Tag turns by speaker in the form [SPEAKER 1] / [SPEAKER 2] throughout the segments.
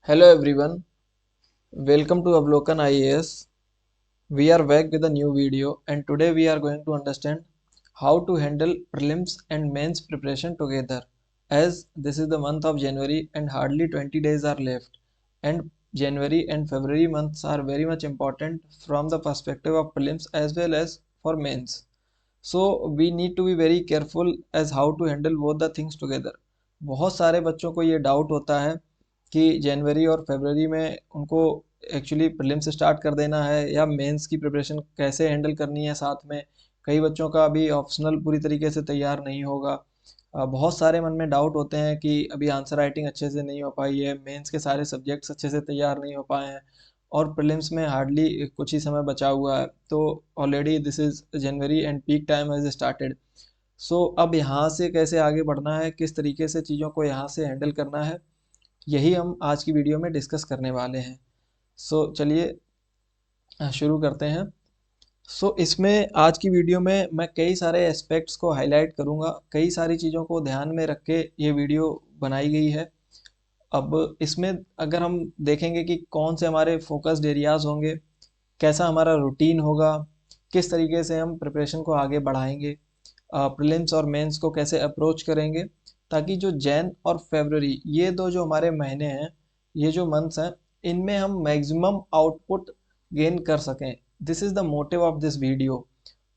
[SPEAKER 1] Hello everyone, welcome to Avlokan IAS. We are back with a new video and today we are going to understand how to handle prelims and mains preparation together, as this is the month of January and hardly 20 days are left, and January and February months are very much important from the perspective of prelims as well as for mains. So we need to be very careful as how to handle both the things together. बहुत सारे बच्चों को ये doubt होता है कि जनवरी और फरवरी में उनको एक्चुअली प्रीलिम्स स्टार्ट कर देना है या मेंस की प्रिपरेशन कैसे हैंडल करनी है साथ में। कई बच्चों का अभी ऑप्शनल पूरी तरीके से तैयार नहीं होगा। बहुत सारे मन में डाउट होते हैं कि अभी आंसर राइटिंग अच्छे से नहीं हो पाई है, मेंस के सारे सब्जेक्ट्स अच्छे से तैयार नहीं हो पाए हैं और प्रीलिम्स में हार्डली कुछ ही समय बचा हुआ है। तो already this is January end peak time has started. So अब यहाँ से कैसे आगे बढ़ना है, किस तरीके से चीज़ों को यहाँ से हैंडल करना है, यही हम आज की वीडियो में डिस्कस करने वाले हैं। सो चलिए शुरू करते हैं। सो इसमें आज की वीडियो में मैं कई सारे एस्पेक्ट्स को हाईलाइट करूंगा, कई सारी चीज़ों को ध्यान में रख के ये वीडियो बनाई गई है। अब इसमें अगर हम देखेंगे कि कौन से हमारे फोकस्ड एरियाज होंगे, कैसा हमारा रूटीन होगा, किस तरीके से हम प्रिपरेशन को आगे बढ़ाएंगे, प्रीलिम्स और मेंस को कैसे अप्रोच करेंगे, ताकि जो जैन और फरवरी ये दो जो हमारे महीने हैं, ये जो मंथ्स हैं, इनमें हम मैक्सिमम आउटपुट गेन कर सकें। This is the motive of this video.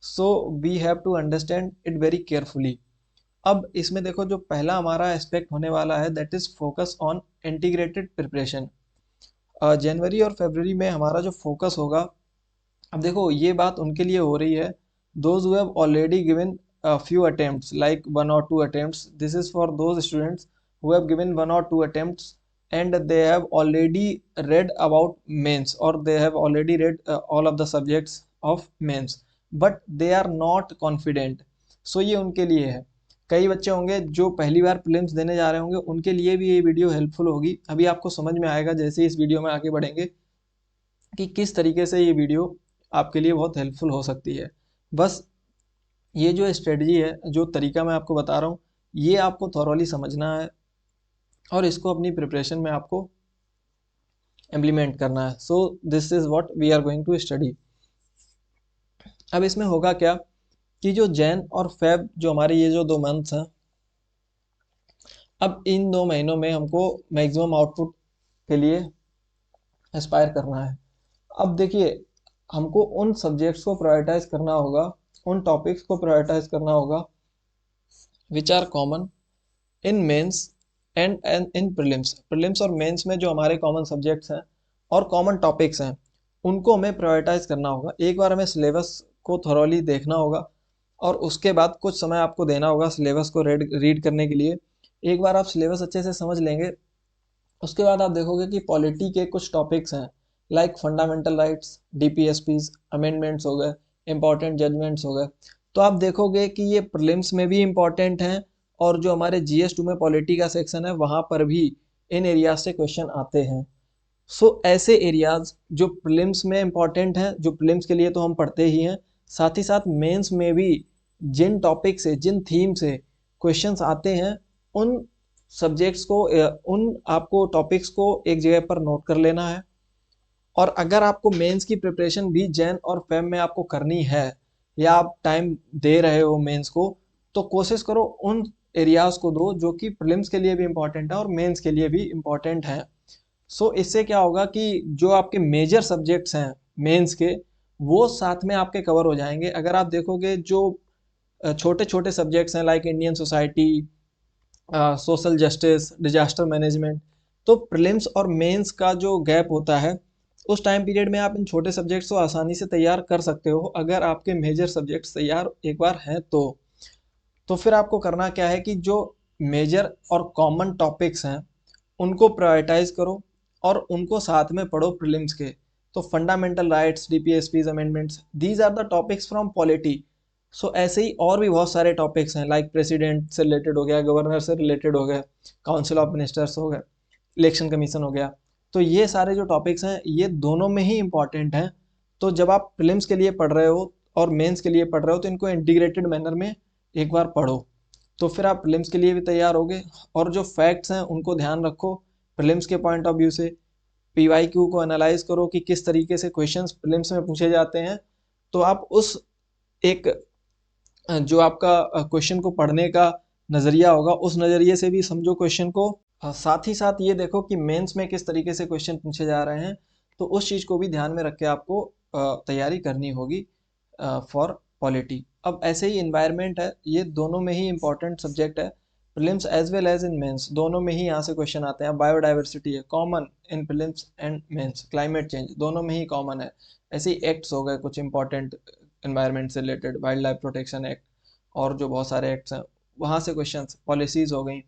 [SPEAKER 1] So we have to understand it very carefully. अब इसमें देखो, जो पहला हमारा एस्पेक्ट होने वाला है that is focus on integrated preparation. जनवरी और फरवरी में हमारा जो फोकस होगा, अब देखो ये बात उनके लिए हो रही है those who have already given few attempts like 1 or 2 attempts. This is for those students who have given 1 or 2 attempts and they have already read about mains, or they have already read all of the subjects of mains, but they are not confident. So ये उनके लिए है। कई बच्चे होंगे जो पहली बार prelims देने जा रहे होंगे, उनके लिए भी ये वीडियो हेल्पफुल होगी। अभी आपको समझ में आएगा जैसे इस वीडियो में आगे बढ़ेंगे कि किस तरीके से ये वीडियो आपके लिए बहुत हेल्पफुल हो सकती है। बस ये जो स्ट्रेटजी है, जो तरीका मैं आपको बता रहा हूँ, ये आपको थॉरोली समझना है और इसको अपनी प्रिपरेशन में आपको इम्प्लीमेंट करना है। So this is what we are going to study. अब इसमें होगा क्या कि जो जैन और फेब जो हमारे ये जो 2 मंथ्स हैं, अब इन 2 महीनों में हमको मैक्सिमम आउटपुट के लिए एस्पायर करना है। अब देखिए, हमको उन सब्जेक्ट्स को प्रायोरिटाइज करना होगा, उन टॉपिक्स को प्रायोरिटाइज करना होगा which are common in mains and in prelims. Prelims और मेंस में जो हमारे कॉमन सब्जेक्ट्स हैं और कॉमन टॉपिक्स हैं, उनको हमें प्रायोरिटाइज करना होगा। एक बार हमें सिलेबस को थॉरोली देखना होगा और उसके बाद कुछ समय आपको देना होगा सिलेबस को रीड करने के लिए। एक बार आप सिलेबस अच्छे से समझ लेंगे, उसके बाद आप देखोगे कि पॉलिटी के कुछ टॉपिक्स हैं like fundamental rights, DPSPs, amendments हो गए, इंपॉर्टेंट जजमेंट्स हो गए। तो आप देखोगे कि ये प्रीलिम्स में भी इम्पॉर्टेंट हैं और जो हमारे जीएस 2 में पॉलिटी का सेक्शन है वहाँ पर भी इन एरियाज से क्वेश्चन आते हैं। सो ऐसे एरियाज जो प्रीलिम्स में इम्पॉर्टेंट हैं, जो प्रीलिम्स के लिए तो हम पढ़ते ही हैं, साथ ही साथ मेंस में भी जिन टॉपिक से, जिन थीम से क्वेश्चंस आते हैं, उन सब्जेक्ट्स को, उन आपको टॉपिक्स को एक जगह पर नोट कर लेना है। और अगर आपको मेंस की प्रिपरेशन भी जैन और फेब में आपको करनी है या आप टाइम दे रहे हो मेंस को, तो कोशिश करो उन एरियाज को दो जो कि प्रीलिम्स के लिए भी इम्पोर्टेंट है और मेंस के लिए भी इम्पोर्टेंट है। सो इससे क्या होगा कि जो आपके मेजर सब्जेक्ट्स हैं मेंस के, वो साथ में आपके कवर हो जाएंगे। अगर आप देखोगे जो छोटे छोटे सब्जेक्ट्स हैं like Indian society, social justice, disaster management, तो प्रीलिम्स और मेंस का जो गैप होता है, उस टाइम पीरियड में आप इन छोटे सब्जेक्ट्स को आसानी से तैयार कर सकते हो अगर आपके मेजर सब्जेक्ट्स तैयार एक बार हैं तो फिर आपको करना क्या है कि जो मेजर और कॉमन टॉपिक्स हैं उनको प्रायोरिटाइज करो और उनको साथ में पढ़ो प्रीलिम्स के। तो fundamental rights, DPSPs, amendments, these are the topics from polity. So ऐसे ही और भी बहुत सारे टॉपिक्स हैं लाइक प्रेसिडेंट से रिलेटेड हो गया, गवर्नर से रिलेटेड हो गया, काउंसिल ऑफ मिनिस्टर्स हो गया, इलेक्शन कमीशन हो गया। तो ये सारे जो टॉपिक्स हैं ये दोनों में ही इंपॉर्टेंट हैं। तो जब आप प्रीलिम्स के लिए पढ़ रहे हो और मेंस के लिए पढ़ रहे हो तो इनको इंटीग्रेटेड मैनर में एक बार पढ़ो, तो फिर आप प्रीलिम्स के लिए भी तैयार होगे। और जो फैक्ट्स हैं उनको ध्यान रखो प्रीलिम्स के पॉइंट ऑफ व्यू से, पीवाईक्यू को एनालाइज करो कि किस तरीके से क्वेश्चंस प्रीलिम्स में पूछे जाते हैं। तो आप उस एक जो आपका क्वेश्चन को पढ़ने का नज़रिया होगा उस नज़रिए से भी समझो क्वेश्चन को। साथ ही साथ ये देखो कि मेंस में किस तरीके से क्वेश्चन पूछे जा रहे हैं, तो उस चीज़ को भी ध्यान में रख के आपको तैयारी करनी होगी फॉर पॉलिटी। अब ऐसे ही इन्वायरमेंट है, ये दोनों में ही इंपॉर्टेंट सब्जेक्ट है, prelims as well as in mains, दोनों में ही यहाँ से क्वेश्चन आते हैं। बायोडाइवर्सिटी है common in prelims and mains, climate change दोनों में ही कॉमन है। ऐसे ही एक्ट्स हो गए कुछ इंपॉर्टेंट इन्वायरमेंट से related, wild life protection act और जो बहुत सारे एक्ट्स हैं वहाँ से क्वेश्चंस, पॉलिसीज़ हो गई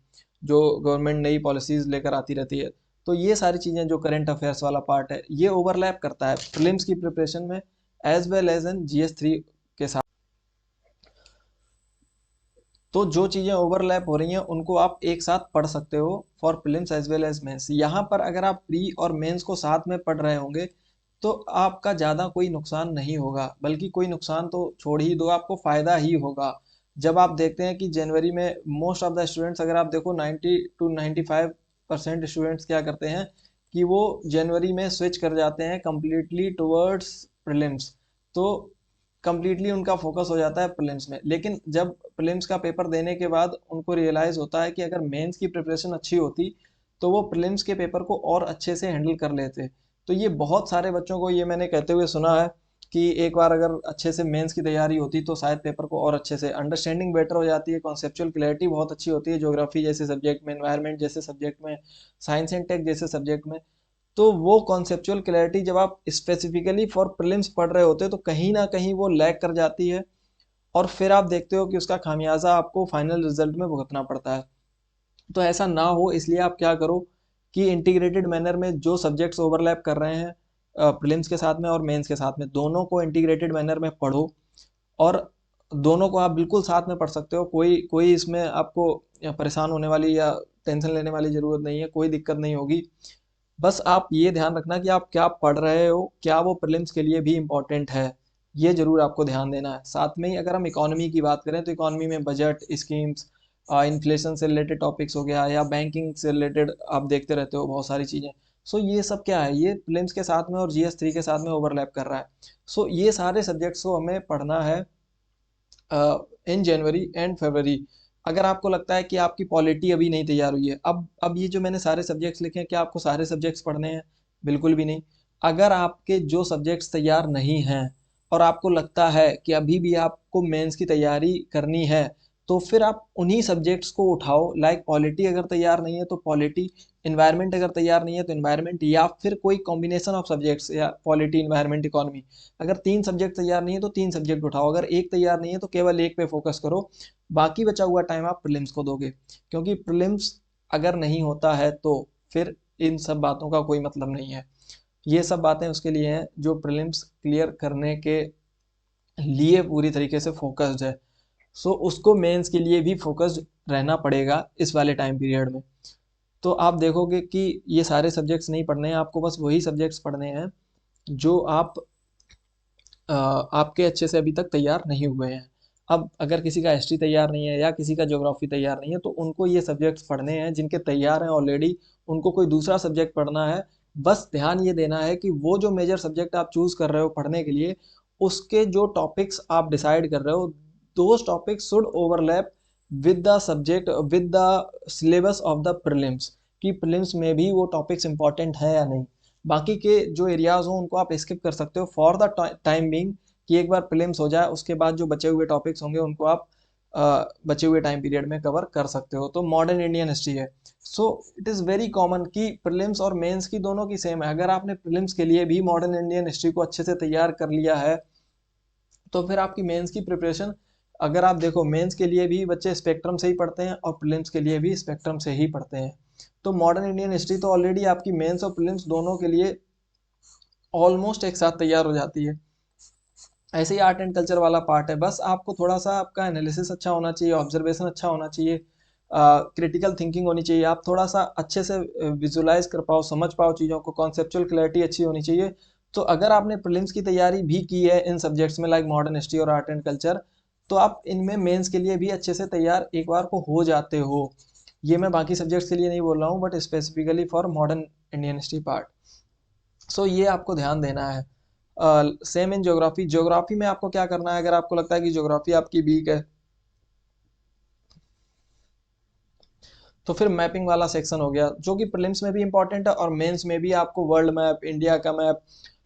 [SPEAKER 1] जो गवर्नमेंट नई पॉलिसीज़ लेकर आती रहती है। तो ये सारी चीज़ें जो करंट अफेयर्स वाला पार्ट है ये ओवरलैप करता है प्रीलिम्स की प्रिपरेशन में एज वेल एज इन GS3 के साथ। तो जो चीज़ें ओवरलैप हो रही हैं उनको आप एक साथ पढ़ सकते हो for prelims as well as mains. यहाँ पर अगर आप प्री और मेंस को साथ में पढ़ रहे होंगे तो आपका ज़्यादा कोई नुकसान नहीं होगा, बल्कि कोई नुकसान तो छोड़ ही दो, आपको फ़ायदा ही होगा। जब आप देखते हैं कि जनवरी में मोस्ट ऑफ द स्टूडेंट्स, अगर आप देखो 90 to 95% स्टूडेंट्स क्या करते हैं कि वो जनवरी में स्विच कर जाते हैं कम्प्लीटली टुवर्ड्स प्रीलिम्स। तो कम्प्लीटली उनका फोकस हो जाता है प्रीलिम्स में, लेकिन जब प्रीलिम्स का पेपर देने के बाद उनको रियलाइज़ होता है कि अगर मेंस की प्रिपरेशन अच्छी होती तो वो प्रीलिम्स के पेपर को और अच्छे से हैंडल कर लेते। तो ये बहुत सारे बच्चों को ये मैंने कहते हुए सुना है कि एक बार अगर अच्छे से मेंस की तैयारी होती तो शायद पेपर को और अच्छे से अंडरस्टैंडिंग बेटर हो जाती है, कॉन्सेप्चुअल क्लैरिटी बहुत अच्छी होती है ज्योग्राफी जैसे सब्जेक्ट में, एनवायरनमेंट जैसे सब्जेक्ट में, साइंस एंड टेक जैसे सब्जेक्ट में। तो वो कॉन्सेप्चुअल क्लैरिटी जब आप स्पेसिफिकली फॉर प्रीलिम्स पढ़ रहे होते हो तो कहीं ना कहीं वो लैग कर जाती है, और फिर आप देखते हो कि उसका खामियाजा आपको फाइनल रिजल्ट में भुगतना पड़ता है। तो ऐसा ना हो इसलिए आप क्या करो कि इंटीग्रेटेड मैनर में जो सब्जेक्ट्स ओवरलैप कर रहे हैं प्रीलिम्स के साथ में और मेंस के साथ में, दोनों को इंटीग्रेटेड मैनर में पढ़ो। और दोनों को आप बिल्कुल साथ में पढ़ सकते हो, कोई कोई इसमें आपको परेशान होने वाली या टेंशन लेने वाली ज़रूरत नहीं है, कोई दिक्कत नहीं होगी। बस आप ये ध्यान रखना कि आप क्या पढ़ रहे हो, क्या वो प्रीलिम्स के लिए भी इम्पोर्टेंट है, ये ज़रूर आपको ध्यान देना है। साथ में ही अगर हम इकोनॉमी की बात करें तो इकोनॉमी में बजट, स्कीम्स, इन्फ्लेशन से रिलेटेड टॉपिक्स हो गया, या बैंकिंग से रिलेटेड आप देखते रहते हो बहुत सारी चीज़ें। सो ये सब क्या है, ये प्रीलिम्स के साथ में और GS3 के साथ में ओवरलैप कर रहा है। सो ये सारे सब्जेक्ट्स को हमें पढ़ना है इन जनवरी एंड फरवरी। अगर आपको लगता है कि आपकी पॉलिटी अभी नहीं तैयार हुई है, अब ये जो मैंने सारे सब्जेक्ट्स लिखे हैं क्या आपको सारे सब्जेक्ट्स पढ़ने हैं? बिल्कुल भी नहीं। अगर आपके जो सब्जेक्ट्स तैयार नहीं हैं और आपको लगता है कि अभी भी आपको मेंस की तैयारी करनी है, तो फिर आप उन्हीं सब्जेक्ट्स को उठाओ। लाइक पॉलिटी अगर तैयार नहीं है तो पॉलिटी, इन्वायरमेंट अगर तैयार नहीं है तो इन्वायरमेंट, या फिर कोई कॉम्बिनेशन ऑफ सब्जेक्ट्स, या पॉलिटी, इन्वायरमेंट, इकोनॉमी। अगर 3 सब्जेक्ट तैयार नहीं है तो 3 सब्जेक्ट उठाओ, अगर एक तैयार नहीं है तो केवल एक पे फोकस करो। बाकी बचा हुआ टाइम आप प्रीलिम्स को दोगे, क्योंकि प्रीलिम्स अगर नहीं होता है तो फिर इन सब बातों का कोई मतलब नहीं है। ये सब बातें उसके लिए हैं जो प्रीलिम्स क्लियर करने के लिए पूरी तरीके से फोकस्ड है। सो उसको मेंस के लिए भी फोकस्ड रहना पड़ेगा इस वाले टाइम पीरियड में। तो आप देखोगे कि ये सारे सब्जेक्ट्स नहीं पढ़ने हैं आपको, बस वही सब्जेक्ट्स पढ़ने हैं जो आपके अच्छे से अभी तक तैयार नहीं हुए हैं। अब अगर किसी का हिस्ट्री तैयार नहीं है या किसी का ज्योग्राफी तैयार नहीं है तो उनको ये सब्जेक्ट्स पढ़ने हैं, जिनके तैयार हैं ऑलरेडी उनको कोई दूसरा सब्जेक्ट पढ़ना है। बस ध्यान ये देना है कि वो जो मेजर सब्जेक्ट आप चूज़ कर रहे हो पढ़ने के लिए, उसके जो टॉपिक्स आप डिसाइड कर रहे हो, those topics should overlap with the subject, with the syllabus of the prelims, कि प्रीलिम्स में भी वो टॉपिक्स इंपॉर्टेंट है या नहीं। बाकी के जो एरियाज हों उनको आप स्किप कर सकते हो फॉर द टाइम बिंग, कि एक बार प्रीलिम्स हो जाए उसके बाद जो बचे हुए टॉपिक्स होंगे उनको आप बचे हुए टाइम पीरियड में कवर कर सकते हो। तो मॉडर्न इंडियन हिस्ट्री है, so it is very common कि प्रीलिम्स और मेंस की दोनों की सेम है। अगर आपने प्रीलिम्स के लिए भी मॉडर्न इंडियन हिस्ट्री को अच्छे से तैयार कर लिया है तो फिर आपकी मेंस की प्रिपरेशन, अगर आप देखो मेंस के लिए भी बच्चे स्पेक्ट्रम से ही पढ़ते हैं और प्रीलिम्स के लिए भी स्पेक्ट्रम से ही पढ़ते हैं। तो मॉडर्न इंडियन हिस्ट्री तो ऑलरेडी आपकी मेंस और प्रीलिम्स दोनों के लिए ऑलमोस्ट एक साथ तैयार हो जाती है। ऐसे ही आर्ट एंड कल्चर वाला पार्ट है, बस आपको थोड़ा सा आपका एनालिसिस अच्छा होना चाहिए, ऑब्जर्वेशन अच्छा होना चाहिए, क्रिटिकल थिंकिंग होनी चाहिए, आप थोड़ा सा अच्छे से विजुलाइज कर पाओ, समझ पाओ चीज़ों को, कॉन्सेप्चुअल क्लैरिटी अच्छी होनी चाहिए। तो अगर आपने प्रीलिम्स की तैयारी भी की है इन सब्जेक्ट्स में लाइक मॉडर्न हिस्ट्री और आर्ट एंड कल्चर, तो आप इनमें मेंस के लिए भी अच्छे से तैयार एक बार को हो जाते हो। ये मैं बाकी सब्जेक्ट्स के लिए नहीं बोल रहा हूँ, but specifically for modern Indian history part. So ये आपको ध्यान देना है। Same in geography. ज्योग्राफी में आपको क्या करना है, अगर आपको लगता है कि ज्योग्राफी आपकी वीक है तो फिर मैपिंग वाला सेक्शन हो गया, जो कि प्रीलिम्स में भी इंपॉर्टेंट है और मेंस में भी आपको वर्ल्ड मैप, इंडिया का मैप,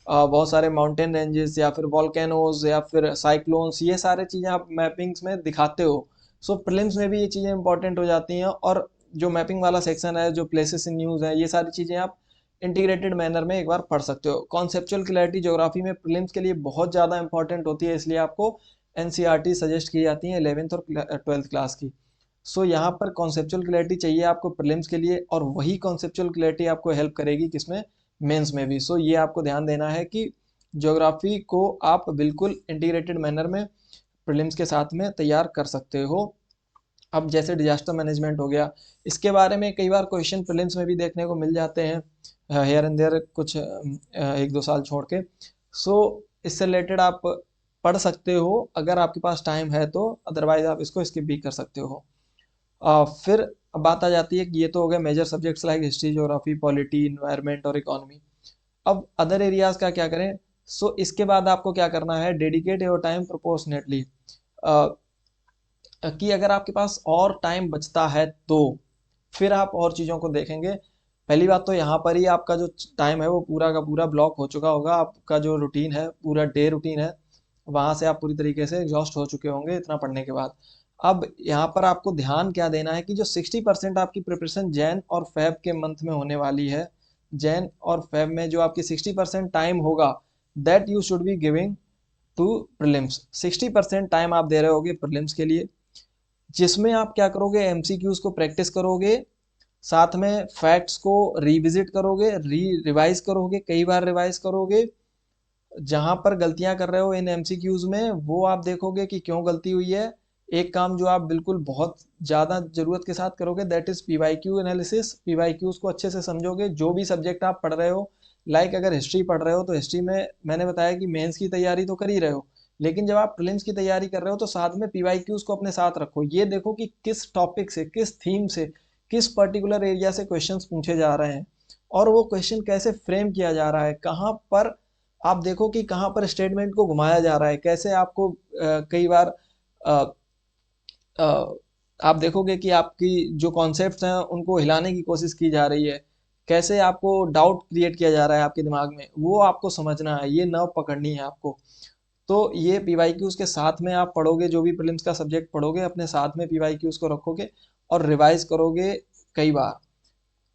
[SPEAKER 1] बहुत सारे माउंटेन रेंजेस या फिर वॉल्केनोज या फिर साइक्लोन्स, ये सारे चीज़ें आप मैपिंग्स में दिखाते हो। सो प्रीलिम्स में भी ये चीज़ें इंपॉर्टेंट हो जाती हैं। और जो मैपिंग वाला सेक्शन है, जो प्लेसेस इन न्यूज़ है, ये सारी चीज़ें आप इंटीग्रेटेड मैनर में एक बार पढ़ सकते हो। कॉन्सेप्चुअल क्लैरिटी ज्योग्राफी में प्रीलिम्स के लिए बहुत ज़्यादा इंपॉर्टेंट होती है, इसलिए आपको एनसीईआरटी सजेस्ट की जाती है 11th और 12th क्लास की। सो यहाँ पर कॉन्सेप्चुअल क्लैरिटी चाहिए आपको प्रीलिम्स के लिए, और वही कॉन्सेप्चुअल क्लैरिटी आपको हेल्प करेगी किसमें, मेंस में भी। सो ये आपको ध्यान देना है कि ज्योग्राफी को आप बिल्कुल इंटीग्रेटेड मैनर में प्रीलिम्स के साथ में तैयार कर सकते हो। अब जैसे डिजास्टर मैनेजमेंट हो गया, इसके बारे में कई बार क्वेश्चन प्रीलिम्स में भी देखने को मिल जाते हैं, हेयर एंड देयर, कुछ 1-2 साल छोड़ के। सो इससे रिलेटेड आप पढ़ सकते हो अगर आपके पास टाइम है तो, अदरवाइज आप इसको स्किप भी कर सकते हो। फिर बात आ जाती है कि ये तो हो गए major subjects like history, geography, polity, environment और इकोनॉमी। अब अदर एरियाज का क्या करें। सो इसके बाद आपको क्या करना है, डेडिकेट योर टाइम प्रोपोर्शनेटली, कि अगर आपके पास और टाइम बचता है तो फिर आप और चीज़ों को देखेंगे। पहली बात तो यहाँ पर ही आपका जो टाइम है वो पूरा का पूरा ब्लॉक हो चुका होगा, आपका जो रूटीन है, पूरा डे रूटीन है, वहाँ से आप पूरी तरीके से एग्जॉस्ट हो चुके होंगे इतना पढ़ने के बाद। अब यहाँ पर आपको ध्यान क्या देना है कि जो 60% आपकी प्रिपरेशन जैन और फेब के मंथ में होने वाली है, जैन और फेब में जो आपकी 60% टाइम होगा, that you should be giving to prelims. 60% time आप दे रहे होगे प्रीलिम्स के लिए, जिसमें आप क्या करोगे, एमसीक्यूज को प्रैक्टिस करोगे, साथ में फैक्ट्स को रिविजिट करोगे, रिवाइज करोगे, कई बार रिवाइज करोगे। जहां पर गलतियां कर रहे हो इन एमसीक्यूज में, वो आप देखोगे कि क्यों गलती हुई है। एक काम जो आप बिल्कुल बहुत ज़्यादा ज़रूरत के साथ करोगे, that is PYQ analysis. PYQs को अच्छे से समझोगे, जो भी सब्जेक्ट आप पढ़ रहे हो। लाइक अगर हिस्ट्री पढ़ रहे हो तो हिस्ट्री में मैंने बताया कि मेंस की तैयारी तो कर ही रहे हो, लेकिन जब आप प्रीलिम्स की तैयारी कर रहे हो तो साथ में पीवाईक्यूज को अपने साथ रखो। ये देखो कि किस टॉपिक से, किस थीम से, किस पर्टिकुलर एरिया से क्वेश्चंस पूछे जा रहे हैं, और वो क्वेश्चन कैसे फ्रेम किया जा रहा है, कहाँ पर आप देखो कि कहाँ पर स्टेटमेंट को घुमाया जा रहा है, कैसे आपको कई बार अ, अ, आप देखोगे कि आपकी जो कॉन्सेप्ट्स हैं उनको हिलाने की कोशिश की जा रही है, कैसे आपको डाउट क्रिएट किया जा रहा है आपके दिमाग में, वो आपको समझना है, ये नर्व पकड़नी है आपको। तो ये पीवाईक्यूज के साथ में आप पढ़ोगे, जो भी प्रीलिम्स का सब्जेक्ट पढ़ोगे अपने साथ में पीवाईक्यूज को रखोगे और रिवाइज करोगे कई बार।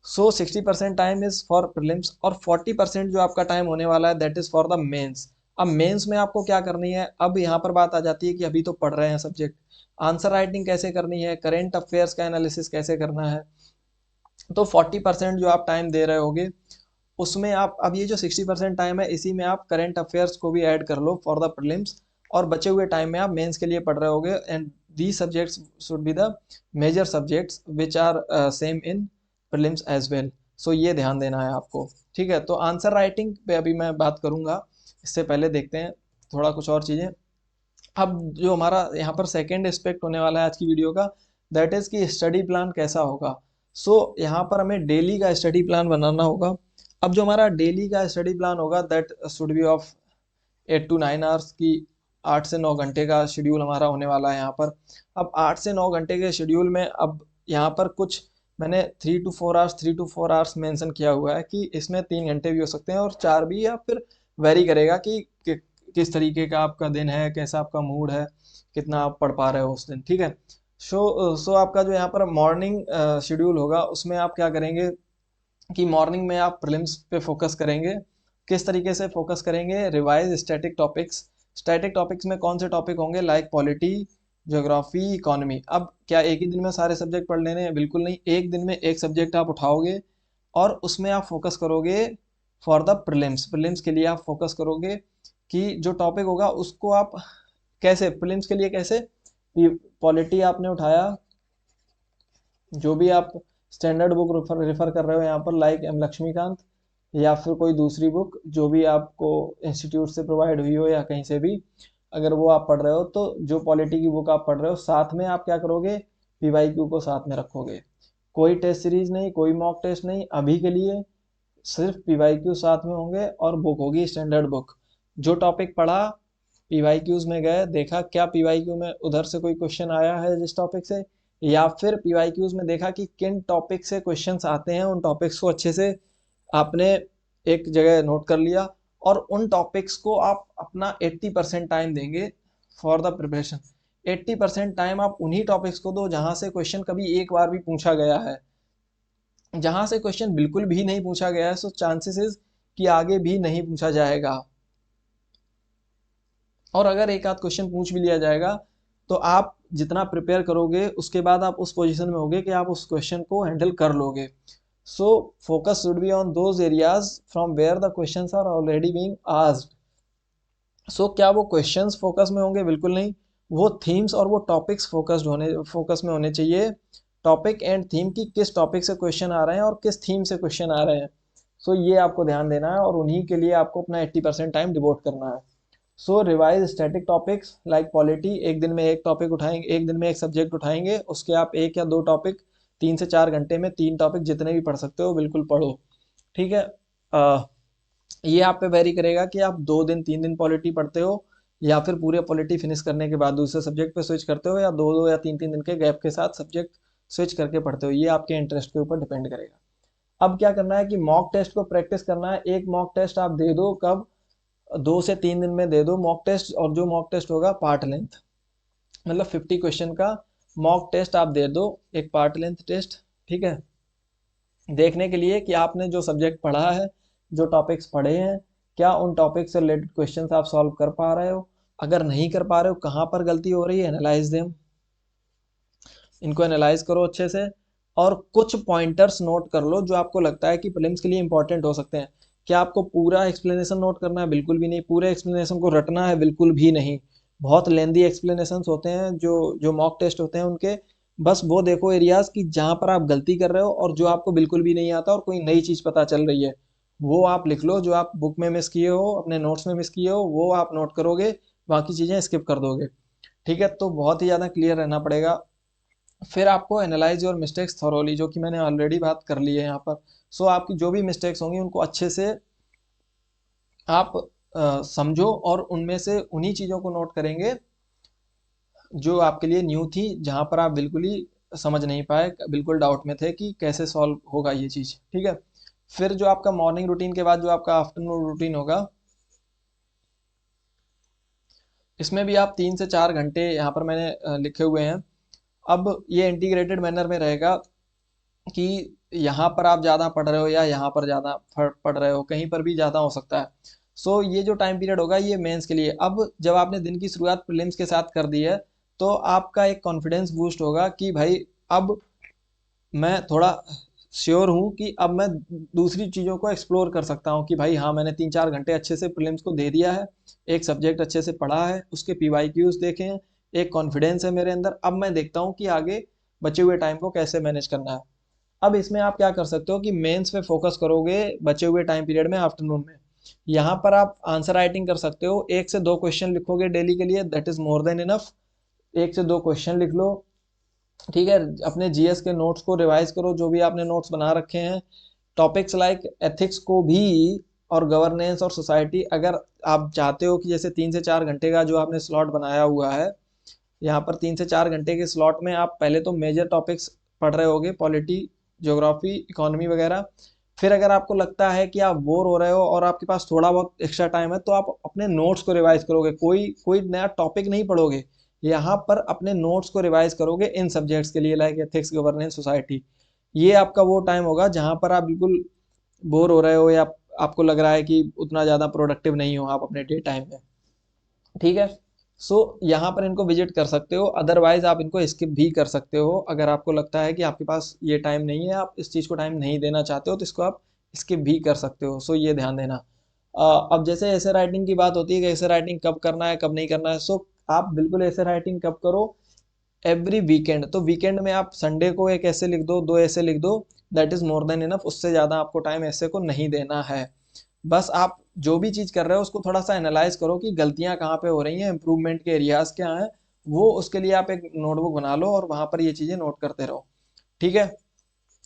[SPEAKER 1] So 60% time is for prelims, और 40% जो आपका टाइम होने वाला है that is for the mains. अब मेंस में आपको क्या करनी है, अब यहाँ पर बात आ जाती है कि अभी तो पढ़ रहे हैं सब्जेक्ट, आंसर राइटिंग कैसे करनी है, करेंट अफेयर्स का एनालिसिस कैसे करना है। तो 40% जो आप टाइम दे रहे होगे उसमें आप, अब ये जो 60% टाइम है इसी में आप करंट अफेयर्स को भी ऐड कर लो फॉर द प्रीलिम्स, और बचे हुए टाइम में आप मेंस के लिए पढ़ रहे होगे। And the subjects should be the major subjects which are same in prelims as well. So ये ध्यान देना है आपको। ठीक है, तो आंसर राइटिंग पे अभी मैं बात करूंगा, इससे पहले देखते हैं थोड़ा कुछ और चीज़ें। अब जो हमारा यहाँ पर सेकेंड एस्पेक्ट होने वाला है आज की वीडियो का, दैट इज़ कि स्टडी प्लान कैसा होगा। सो यहाँ पर हमें डेली का स्टडी प्लान बनाना होगा। अब जो हमारा डेली का स्टडी प्लान होगा that should B of 8 to 9 hours की, 8 से 9 घंटे का शेड्यूल हमारा होने वाला है यहाँ पर। अब 8 से 9 घंटे के शेड्यूल में अब यहाँ पर कुछ मैंने 3 to 4 hours, 3 to 4 hours mention किया हुआ है कि इसमें 3 घंटे भी हो सकते हैं और 4 भी, या फिर वेरी करेगा कि किस तरीके का आपका दिन है, कैसा आपका मूड है, कितना आप पढ़ पा रहे हो उस दिन। ठीक है, सो आपका जो यहाँ पर मॉर्निंग शेड्यूल होगा उसमें आप क्या करेंगे कि मॉर्निंग में आप प्रीलिम्स पे फोकस करेंगे। किस तरीके से फोकस करेंगे, revise static topics. Static topics में कौन से टॉपिक होंगे, लाइक पॉलिटी, ज्योग्राफी, इकोनॉमी। अब क्या एक ही दिन में सारे सब्जेक्ट पढ़ लेने हैं, बिल्कुल नहीं। एक दिन में एक सब्जेक्ट आप उठाओगे और उसमें आप फोकस करोगे फॉर द प्रीलिम्स। प्रीलिम्स के लिए आप फोकस करोगे कि जो टॉपिक होगा उसको आप कैसे, प्रीलिम्स के लिए कैसे, पॉलिटी आपने उठाया, जो भी आप स्टैंडर्ड बुक रेफर कर रहे हो यहाँ पर, लाइक एम लक्ष्मीकांत, या फिर कोई दूसरी बुक जो भी आपको इंस्टीट्यूट से प्रोवाइड हुई हो या कहीं से भी, अगर वो आप पढ़ रहे हो तो जो पॉलिटी की बुक आप पढ़ रहे हो साथ में आप क्या करोगे, पीवाईक्यू को साथ में रखोगे। कोई टेस्ट सीरीज नहीं, कोई मॉक टेस्ट नहीं, अभी के लिए सिर्फ पीवाईक्यू साथ में होंगे और बुक होगी स्टैंडर्ड बुक। जो टॉपिक पढ़ा, पीवाईक्यूज में गए, देखा क्या पीवाईक्यू में उधर से कोई क्वेश्चन आया है जिस टॉपिक से, या फिर पीवाईक्यूज में देखा कि किन टॉपिक से क्वेश्चंस आते हैं, उन टॉपिक्स को अच्छे से आपने एक जगह नोट कर लिया, और उन टॉपिक्स को आप अपना 80% टाइम देंगे फॉर द प्रिपरेशन। 80% टाइम आप उन्हीं टॉपिक्स को दो जहां से क्वेश्चन कभी एक बार भी पूछा गया है। जहां से क्वेश्चन बिल्कुल भी नहीं पूछा गया है, सो चांसेस इज कि आगे भी नहीं पूछा जाएगा, और अगर एक आध क्वेश्चन पूछ भी लिया जाएगा तो आप जितना प्रिपेयर करोगे उसके बाद आप उस पोजीशन में होगे कि आप उस क्वेश्चन को हैंडल कर लोगे। So focus should be on those areas from where the questions are already being asked. So क्या वो क्वेश्चंस फोकस में होंगे? बिल्कुल नहीं। वो थीम्स और वो टॉपिक्स फोकस में होने चाहिए। टॉपिक एंड थीम की किस टॉपिक से क्वेश्चन आ रहे हैं और किस थीम से क्वेश्चन आ रहे हैं, सो ये आपको ध्यान देना है, और उन्हीं के लिए आपको अपना 80% टाइम डिवोट करना है। So revise static topics like polity, एक दिन में एक टॉपिक उठाएंगे, एक दिन में एक सब्जेक्ट उठाएंगे, उसके आप एक या दो टॉपिक 3 से 4 घंटे में 3 टॉपिक जितने भी पढ़ सकते हो बिल्कुल पढ़ो। ठीक है। ये आप पे वेरी करेगा कि आप 2 दिन 3 दिन पॉलिटी पढ़ते हो, या फिर पूरे पॉलिटी फिनिश करने के बाद दूसरे सब्जेक्ट पे स्विच करते हो, या 2 2 या 3 3 दिन के गैप के साथ सब्जेक्ट स्विच करके पढ़ते हो। ये आपके इंटरेस्ट के ऊपर डिपेंड करेगा। अब क्या करना है कि मॉक टेस्ट को प्रैक्टिस करना है। एक मॉक टेस्ट आप दे दो, कब? 2 से 3 दिन में दे दो मॉक टेस्ट, और जो मॉक टेस्ट होगा पार्ट लेंथ, मतलब 50 क्वेश्चन का मॉक टेस्ट आप दे दो, एक पार्ट लेंथ टेस्ट। ठीक है, देखने के लिए कि आपने जो सब्जेक्ट पढ़ा है, जो टॉपिक्स पढ़े हैं, क्या उन टॉपिक से रिलेटेड क्वेश्चंस आप सॉल्व कर पा रहे हो। अगर नहीं कर पा रहे हो, कहाँ पर गलती हो रही है, एनालाइज देम, इनको एनालाइज करो अच्छे से, और कुछ पॉइंटर्स नोट कर लो जो आपको लगता है कि प्रीलिम्स के लिए इंपॉर्टेंट हो सकते हैं। क्या आपको पूरा एक्सप्लेनेशन नोट करना है? बिल्कुल भी नहीं। पूरे एक्सप्लेनेशन को रटना है? बिल्कुल भी नहीं। बहुत लेंदी एक्सप्लेनेशन होते हैं जो जो मॉक टेस्ट होते हैं उनके। बस वो देखो एरियाज कि जहाँ पर आप गलती कर रहे हो, और जो आपको बिल्कुल भी नहीं आता और कोई नई चीज़ पता चल रही है, वो आप लिख लो। जो आप बुक में मिस किए हो, अपने नोट्स में मिस किए हो, वो आप नोट करोगे, बाकी चीज़ें स्किप कर दोगे। ठीक है, तो बहुत ही ज़्यादा क्लियर रहना पड़ेगा। फिर आपको एनालाइज योर मिस्टेक्स थॉरोली, जो कि मैंने ऑलरेडी बात कर ली है यहाँ पर। सो आपकी जो भी मिस्टेक्स होंगी उनको अच्छे से आप समझो, और उनमें से उन्हीं चीज़ों को नोट करेंगे जो आपके लिए न्यू थी, जहाँ पर आप बिल्कुल ही समझ नहीं पाए, बिल्कुल डाउट में थे कि कैसे सॉल्व होगा ये चीज़। ठीक है। फिर जो आपका मॉर्निंग रूटीन के बाद जो आपका आफ्टरनून रूटीन होगा, इसमें भी आप 3 से 4 घंटे यहाँ पर मैंने लिखे हुए हैं। अब ये इंटीग्रेटेड मैनर में रहेगा कि यहाँ पर आप ज़्यादा पढ़ रहे हो या यहाँ पर ज़्यादा पढ़ रहे हो, कहीं पर भी ज़्यादा हो सकता है। सो ये जो टाइम पीरियड होगा ये मेंस के लिए। अब जब आपने दिन की शुरुआत प्रीलिम्स के साथ कर दी है, तो आपका एक कॉन्फिडेंस बूस्ट होगा कि भाई अब मैं थोड़ा श्योर हूँ कि अब मैं दूसरी चीज़ों को एक्सप्लोर कर सकता हूँ, कि भाई हाँ, मैंने 3 4 घंटे अच्छे से प्रीलिम्स को दे दिया है, एक सब्जेक्ट अच्छे से पढ़ा है, उसके पीवाईक्यूज देखे हैं, एक कॉन्फिडेंस है मेरे अंदर। अब मैं देखता हूँ कि आगे बचे हुए टाइम को कैसे मैनेज करना है। अब इसमें आप क्या कर सकते हो कि मेंस पे फोकस करोगे बचे हुए टाइम पीरियड में, आफ्टरनून में। यहाँ पर आप आंसर राइटिंग कर सकते हो, 1 से 2 क्वेश्चन लिखोगे डेली के लिए, that is more than enough. 1 से 2 क्वेश्चन लिख लो। ठीक है, अपने जीएस के नोट्स को रिवाइज करो, जो भी आपने नोट्स बना रखे हैं। टॉपिक्स लाइक एथिक्स को भी, और गवर्नेंस और सोसाइटी, अगर आप चाहते हो कि जैसे 3 से 4 घंटे का जो आपने स्लॉट बनाया हुआ है, यहाँ पर 3 से 4 घंटे के स्लॉट में आप पहले तो मेजर टॉपिक्स पढ़ रहे होगे, पॉलिटी, ज्योग्राफी, इकोनॉमी वगैरह। फिर अगर आपको लगता है कि आप बोर हो रहे हो और आपके पास थोड़ा बहुत एक्स्ट्रा टाइम है, तो आप अपने नोट्स को रिवाइज करोगे, कोई कोई नया टॉपिक नहीं पढ़ोगे, यहाँ पर अपने नोट्स को रिवाइज करोगे इन सब्जेक्ट्स के लिए, लाइक एथिक्स, गवर्नेंस, सोसाइटी। ये आपका वो टाइम होगा जहाँ पर आप बिल्कुल बोर हो रहे हो, या आपको लग रहा है कि उतना ज़्यादा प्रोडक्टिव नहीं हो आप अपने डे टाइम में। ठीक है। सो यहाँ पर इनको विजिट कर सकते हो, अदरवाइज आप इनको स्किप भी कर सकते हो। अगर आपको लगता है कि आपके पास ये टाइम नहीं है, आप इस चीज़ को टाइम नहीं देना चाहते हो, तो इसको आप स्किप भी कर सकते हो। सो ये ध्यान देना। अब जैसे ऐसे राइटिंग की बात होती है कि ऐसे राइटिंग कब करना है कब नहीं करना है, सो आप बिल्कुल ऐसे राइटिंग कब करो, एवरी वीकेंड। तो वीकेंड में आप संडे को एक ऐसे लिख दो, 2 ऐसे लिख दो, that is more than enough. उससे ज़्यादा आपको टाइम ऐसे को नहीं देना है। बस आप जो भी चीज़ कर रहे हो उसको थोड़ा सा एनालाइज करो कि गलतियां कहाँ पे हो रही हैं, इंप्रूवमेंट के एरियाज क्या हैं, वो उसके लिए आप एक नोटबुक बना लो और वहां पर ये चीज़ें नोट करते रहो। ठीक है।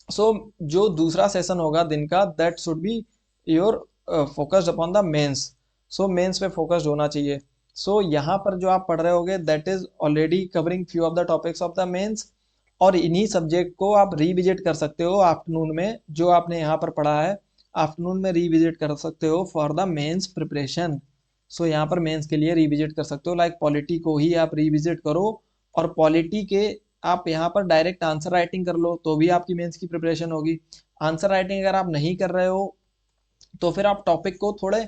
[SPEAKER 1] सो जो दूसरा सेशन होगा दिन का, that should be your focused upon the mains. So mains पे फोकस्ड होना चाहिए। सो यहाँ पर जो आप पढ़ रहे होगे that is already covering few of the topics of the mains, और इन्हीं सब्जेक्ट को आप रिविजिट कर सकते हो आफ्टरनून में, जो आपने यहाँ पर पढ़ा है आफ्टरनून में रिविजिट कर सकते हो फॉर द मेंस प्रिपरेशन। सो यहाँ पर मेंस के लिए रिविजिट कर सकते हो, लाइक पॉलिटी को ही आप रिविजिट करो, और पॉलिटी के आप यहाँ पर डायरेक्ट आंसर राइटिंग कर लो तो भी आपकी मेंस की प्रिपरेशन होगी। आंसर राइटिंग अगर आप नहीं कर रहे हो तो फिर आप टॉपिक को थोड़े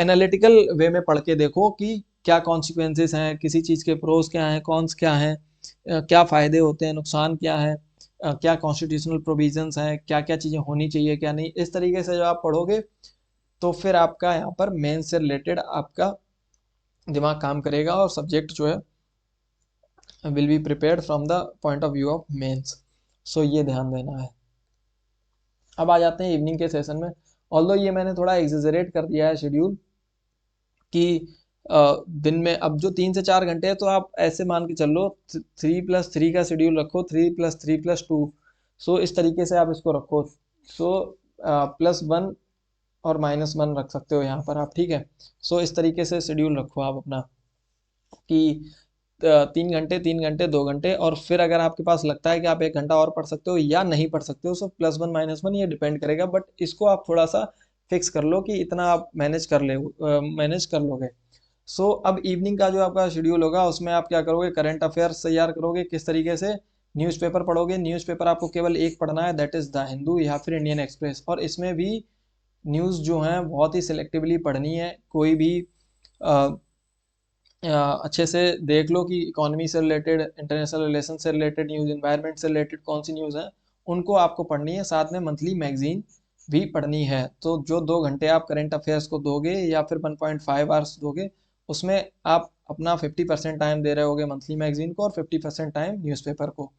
[SPEAKER 1] एनालिटिकल वे में पढ़ के देखो कि क्या कॉन्सिक्वेंसेस हैं किसी चीज़ के, प्रोज क्या हैं, कॉन्स क्या हैं, क्या फ़ायदे होते हैं, नुकसान क्या है, क्या कॉन्स्टिट्यूशनल प्रोविजंस हैं, क्या क्या चीज़ें होनी चाहिए क्या नहीं। इस तरीके से जब आप पढ़ोगे तो फिर आपका यहाँ पर मेन से रिलेटेड आपका दिमाग काम करेगा, और सब्जेक्ट जो है will be prepared from the point of view of mains. So ये ध्यान देना है। अब आ जाते हैं इवनिंग के सेशन में। ऑल्दो ये मैंने थोड़ा एग्जेजरेट कर दिया है शेड्यूल कि दिन में अब जो 3 से 4 घंटे है तो आप ऐसे मान के चल लो 3+3 का शेड्यूल रखो, 3+3+2। सो इस तरीके से आप इसको रखो। सो +1 और -1 रख सकते हो यहाँ पर आप, ठीक है। सो इस तरीके से शेड्यूल रखो आप अपना कि 3 घंटे 3 घंटे 2 घंटे, और फिर अगर आपके पास लगता है कि आप 1 घंटा और पढ़ सकते हो या नहीं पढ़ सकते हो, सो +1 -1 ये डिपेंड करेगा, बट इसको आप थोड़ा सा फिक्स कर लो कि इतना आप मैनेज कर लोगे। सो अब इवनिंग का जो आपका शेड्यूल होगा उसमें आप क्या करोगे, करंट अफेयर्स तैयार करोगे। किस तरीके से, न्यूज़पेपर पढ़ोगे। न्यूज़पेपर आपको केवल एक पढ़ना है, दैट इज़ द हिंदू या फिर इंडियन एक्सप्रेस, और इसमें भी न्यूज़ जो हैं बहुत ही सिलेक्टिवली पढ़नी है। कोई भी अच्छे से देख लो कि इकोनॉमी से रिलेटेड, इंटरनेशनल रिलेशन से रिलेटेड न्यूज़, इन्वायरमेंट से रिलेटेड कौन सी न्यूज़ हैं उनको आपको पढ़नी है। साथ में मंथली मैगजीन भी पढ़नी है। तो जो 2 घंटे आप करंट अफेयर्स को दोगे या फिर 1.5 आवर्स दोगे, उसमें आप अपना 50% टाइम दे रहे होगे मंथली मैगजीन को और 50% टाइम न्यूज़पेपर को।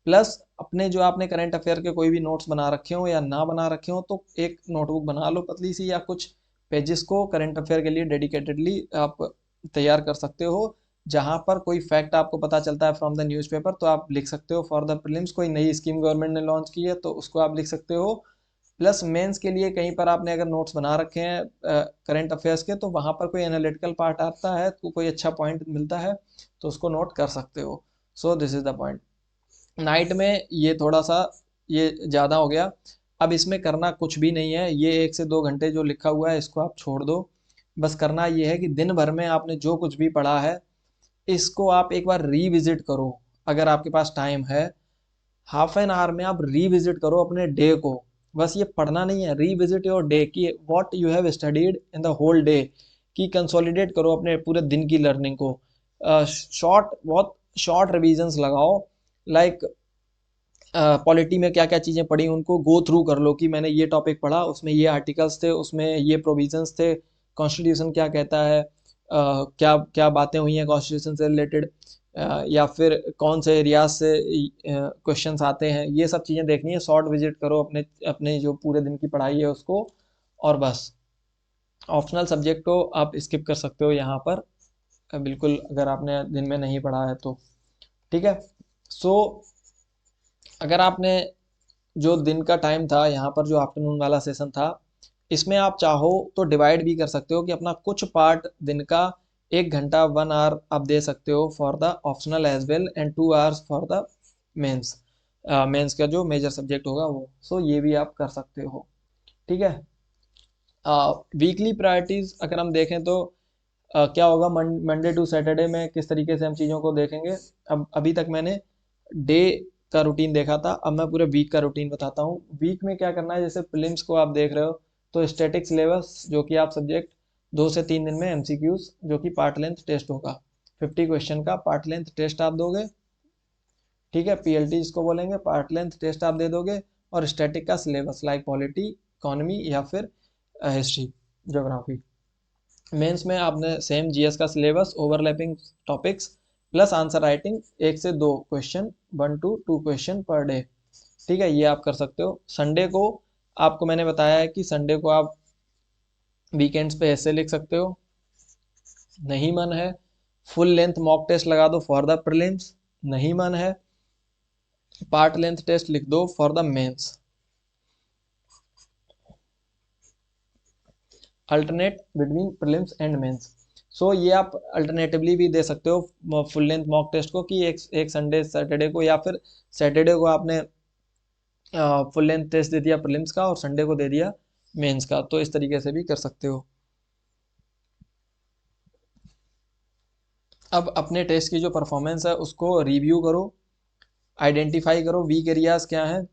[SPEAKER 1] प्लस अपने जो आपने करंट अफेयर के कोई भी नोट्स बना रखे हो या ना बना रखे हो तो एक नोटबुक बना लो पतली सी, या कुछ पेजेस को करंट अफेयर के लिए डेडिकेटेडली आप तैयार कर सकते हो। जहां पर कोई फैक्ट आपको पता चलता है फ्रॉम द न्यूज़पेपर तो आप लिख सकते हो फॉर द प्रीलिम्स। कोई नई स्कीम गवर्नमेंट ने लॉन्च की है तो उसको आप लिख सकते हो। प्लस मेंस के लिए कहीं पर आपने अगर नोट्स बना रखे हैं करंट अफेयर्स के, तो वहां पर कोई एनालिटिकल पार्ट आता है तो कोई अच्छा पॉइंट मिलता है तो उसको नोट कर सकते हो। So this is the point. Night में ये थोड़ा सा ये ज़्यादा हो गया। अब इसमें करना कुछ भी नहीं है, ये 1 से 2 घंटे जो लिखा हुआ है इसको आप छोड़ दो। बस करना ये है कि दिन भर में आपने जो कुछ भी पढ़ा है इसको आप एक बार रीविजिट करो। अगर आपके पास टाइम है, हाफ एन आवर में आप रीविजिट करो अपने डे को। बस ये पढ़ना नहीं है, रीविजिट योर डे कि what you have studied in the whole day, कि कंसोलिडेट करो अपने पूरे दिन की लर्निंग को। बहुत शॉर्ट रिविजन्स लगाओ, लाइक पॉलिटी में क्या क्या चीज़ें पढ़ी उनको गो थ्रू कर लो कि मैंने ये टॉपिक पढ़ा, उसमें ये आर्टिकल्स थे, उसमें ये प्रोविजंस थे, कॉन्स्टिट्यूशन क्या कहता है, क्या क्या बातें हुई हैं कॉन्स्टिट्यूशन से रिलेटेड, या फिर कौन से एरियाज से क्वेश्चंस आते हैं, ये सब चीज़ें देखनी है। शॉर्ट विजिट करो अपने अपने जो पूरे दिन की पढ़ाई है उसको, और बस ऑप्शनल सब्जेक्ट को आप स्किप कर सकते हो यहाँ पर, बिल्कुल अगर आपने दिन में नहीं पढ़ा है तो, ठीक है। सो अगर आपने जो दिन का टाइम था यहाँ पर, जो आफ्टरनून वाला सेशन था, इसमें आप चाहो तो डिवाइड भी कर सकते हो कि अपना कुछ पार्ट दिन का 1 घंटा 1 आवर आप दे सकते हो for the optional as well, and 2 hours for the mains. Mains का जो मेजर सब्जेक्ट होगा वो। सो ये भी आप कर सकते हो, ठीक है। वीकली प्रायोरिटीज अगर हम देखें तो क्या होगा, मंडे टू सैटरडे में किस तरीके से हम चीज़ों को देखेंगे। अब अभी तक मैंने डे का रूटीन देखा था, अब मैं पूरे वीक का रूटीन बताता हूँ। वीक में क्या करना है, जैसे प्रीलिम्स को आप देख रहे हो तो स्टैटिक सिलेबस जो कि आप सब्जेक्ट 2 से 3 दिन में एमसीक्यूज जो कि पार्ट लेंथ टेस्ट होगा, 50 क्वेश्चन का पार्ट लेंथ टेस्ट आप दोगे, ठीक है। पीएलटी इसको बोलेंगे, पार्ट लेंथ टेस्ट आप दे दोगे, और स्टैटिक का सिलेबस लाइक पॉलिटी, इकोनॉमी या फिर हिस्ट्री, ज्योग्राफी। मेंस में आपने सेम जीएस का syllabus, overlapping topics, plus answer writing 1 से 2 question, 1 to 2 question per day, ठीक है। ये आप कर सकते हो। संडे को आपको मैंने बताया है कि संडे को आप वीकेंड्स पे ऐसे लिख सकते हो, नहीं मन है फुल लेंथ मॉक टेस्ट लगा दो फॉर द प्रीलिम्स, नहीं मन है पार्ट लेंथ टेस्ट लिख दो for the mains. Alternate between prelims and mains. So ये आप अल्टरनेटिवली भी दे सकते हो फुल लेंथ मॉक टेस्ट को, कि एक संडे सैटरडे को, या फिर सैटरडे को आपने फुल लेंथ टेस्ट दे दिया प्रीलिम्स का और संडे को दे दिया मेंस का, तो इस तरीके से भी कर सकते हो। अब अपने टेस्ट की जो परफॉर्मेंस है उसको रिव्यू करो, आइडेंटिफाई करो वीक एरियाज क्या हैं।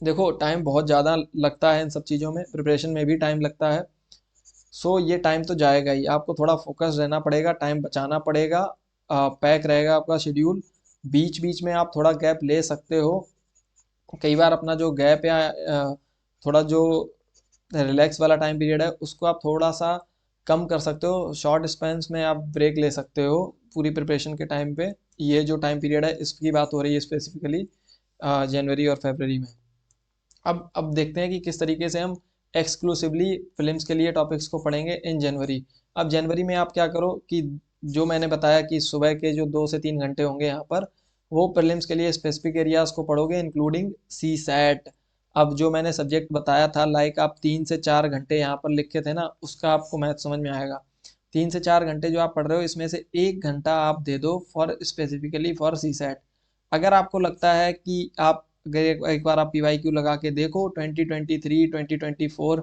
[SPEAKER 1] देखो टाइम बहुत ज़्यादा लगता है इन सब चीज़ों में, प्रिपरेशन में भी टाइम लगता है। सो ये टाइम तो जाएगा ही, आपको थोड़ा फोकस रहना पड़ेगा, टाइम बचाना पड़ेगा, पैक रहेगा आपका शेड्यूल। बीच बीच में आप थोड़ा गैप ले सकते हो। कई बार अपना जो गैप या थोड़ा जो रिलैक्स वाला टाइम पीरियड है उसको आप थोड़ा सा कम कर सकते हो, शॉर्ट स्पेंस में आप ब्रेक ले सकते हो पूरी प्रिपरेशन के टाइम पे। ये जो टाइम पीरियड है इसकी बात हो रही है स्पेसिफिकली जनवरी और फरवरी में। अब देखते हैं कि किस तरीके से हम एक्सक्लूसिवली फिल्म्स के लिए टॉपिक्स को पढ़ेंगे इन जनवरी। अब जनवरी में आप क्या करो कि जो मैंने बताया कि सुबह के जो 2 से 3 घंटे होंगे यहाँ पर, वो प्रीलिम्स के लिए स्पेसिफिक एरियाज को पढ़ोगे इंक्लूडिंग सी सैट। अब जो मैंने सब्जेक्ट बताया था, लाइक आप 3 से 4 घंटे यहाँ पर लिखे थे ना, उसका आपको मैथ समझ में आएगा। 3 से 4 घंटे जो आप पढ़ रहे हो इसमें से 1 घंटा आप दे दो for specifically for CSAT. अगर आपको लगता है कि आप अगर एक बार आप PYQ लगा के देखो 2023 2024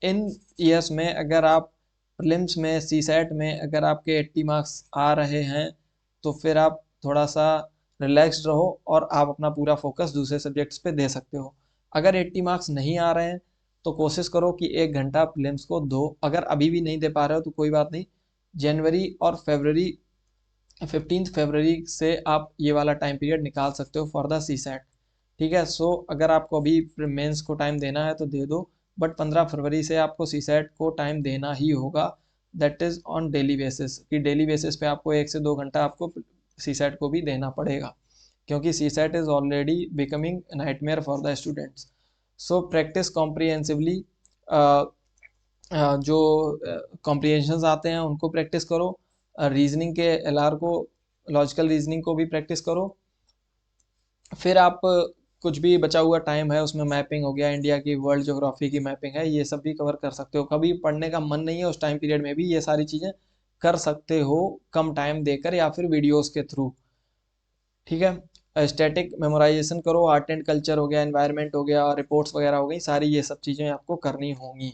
[SPEAKER 1] इन ईयर्स में, अगर आप प्रीलिम्स में सी सैट में अगर आपके 80 मार्क्स आ रहे हैं तो फिर आप थोड़ा सा रिलैक्स्ड रहो और आप अपना पूरा फोकस दूसरे सब्जेक्ट्स पे दे सकते हो। अगर 80 मार्क्स नहीं आ रहे हैं तो कोशिश करो कि 1 घंटा प्रीलिम्स को दो। अगर अभी भी नहीं दे पा रहे हो तो कोई बात नहीं, जनवरी और फरवरी 15 फरवरी से आप ये वाला टाइम पीरियड निकाल सकते हो फॉर द सी सैट। ठीक है। सो अगर आपको अभी मेंस को टाइम देना है तो दे दो, बट 15 फरवरी से आपको सी सैट को टाइम देना ही होगा। That is on daily basis, कि डेली बेसिस पे आपको 1 से 2 घंटा आपको सी सैट को भी देना पड़ेगा, क्योंकि CSAT is already becoming nightmare for the students. So practise comprehensively, जो कॉम्प्रिहेंशंस आते हैं उनको प्रैक्टिस करो, रीजनिंग के LR को, लॉजिकल रीजनिंग को भी प्रैक्टिस करो। फिर आप कुछ भी बचा हुआ टाइम है उसमें मैपिंग हो गया, इंडिया की वर्ल्ड ज्योग्राफी की मैपिंग है, ये सब भी कवर कर सकते हो। कभी पढ़ने का मन नहीं है उस टाइम पीरियड में भी ये सारी चीज़ें कर सकते हो, कम टाइम देकर या फिर वीडियोस के थ्रू। ठीक है। स्टैटिक मेमोराइजेशन करो, आर्ट एंड कल्चर हो गया, एनवायरनमेंट हो गया, रिपोर्ट्स वगैरह हो गई, सारी ये सब चीज़ें आपको करनी होंगी।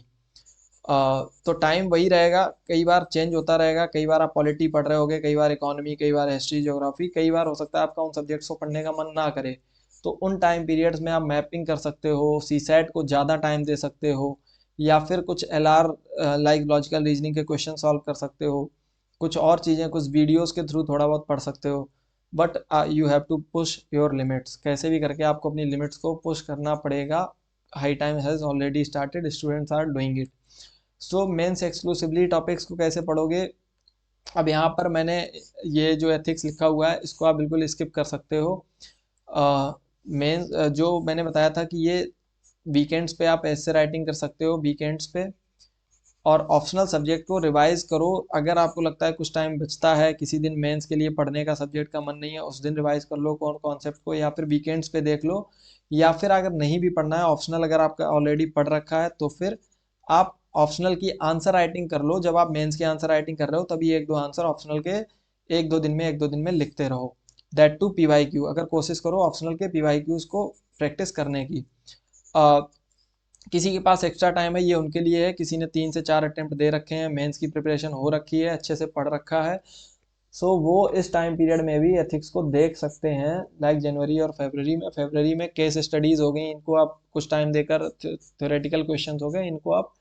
[SPEAKER 1] तो टाइम वही रहेगा, कई बार चेंज होता रहेगा, कई बार आप पॉलिटी पढ़ रहे होगे, कई बार इकोनॉमी, कई बार हिस्ट्री ज्योग्राफी, कई बार हो सकता है आपका उन सब्जेक्ट्स को पढ़ने का मन ना करे। तो उन टाइम पीरियड्स में आप मैपिंग कर सकते हो, सी सैट को ज़्यादा टाइम दे सकते हो, या फिर कुछ LR लाइक लॉजिकल रीजनिंग के क्वेश्चन सॉल्व कर सकते हो, कुछ और चीज़ें कुछ वीडियोस के थ्रू थोड़ा बहुत पढ़ सकते हो। But you have to push your limits, कैसे भी करके आपको अपनी लिमिट्स को पुश करना पड़ेगा। High time has already started, students are doing it. So mains exclusively topics को कैसे पढ़ोगे? अब यहाँ पर मैंने ये जो एथिक्स लिखा हुआ है इसको आप बिल्कुल स्किप कर सकते हो। मेंस जो मैंने बताया था कि ये वीकेंड्स पे आप ऐसे राइटिंग कर सकते हो वीकेंड्स पे, और ऑप्शनल सब्जेक्ट को रिवाइज करो। अगर आपको लगता है कुछ टाइम बचता है, किसी दिन मेंस के लिए पढ़ने का सब्जेक्ट का मन नहीं है, उस दिन रिवाइज कर लो कौन कॉन्सेप्ट को, या फिर वीकेंड्स पे देख लो। या फिर अगर नहीं भी पढ़ना है ऑप्शनल, अगर आपका ऑलरेडी पढ़ रखा है तो फिर आप ऑप्शनल की आंसर राइटिंग कर लो। जब आप मेंस की आंसर राइटिंग कर रहे हो तभी एक दो आंसर ऑप्शनल के एक दो दिन में लिखते रहो। दैट टू PYQ, अगर कोशिश करो ऑप्शनल के PYQs को प्रैक्टिस करने की। किसी के पास एक्स्ट्रा टाइम है ये उनके लिए है, किसी ने 3 से 4 अटेम्प्ट दे रखे हैं, मेंस की प्रिपरेशन हो रखी है, अच्छे से पढ़ रखा है, सो वो इस टाइम पीरियड में भी एथिक्स को देख सकते हैं। लाइक जनवरी और फरवरी में केस स्टडीज़ हो गई, इनको आप कुछ टाइम देकर, थ्योरेटिकल क्वेश्चंस हो गए, इनको आप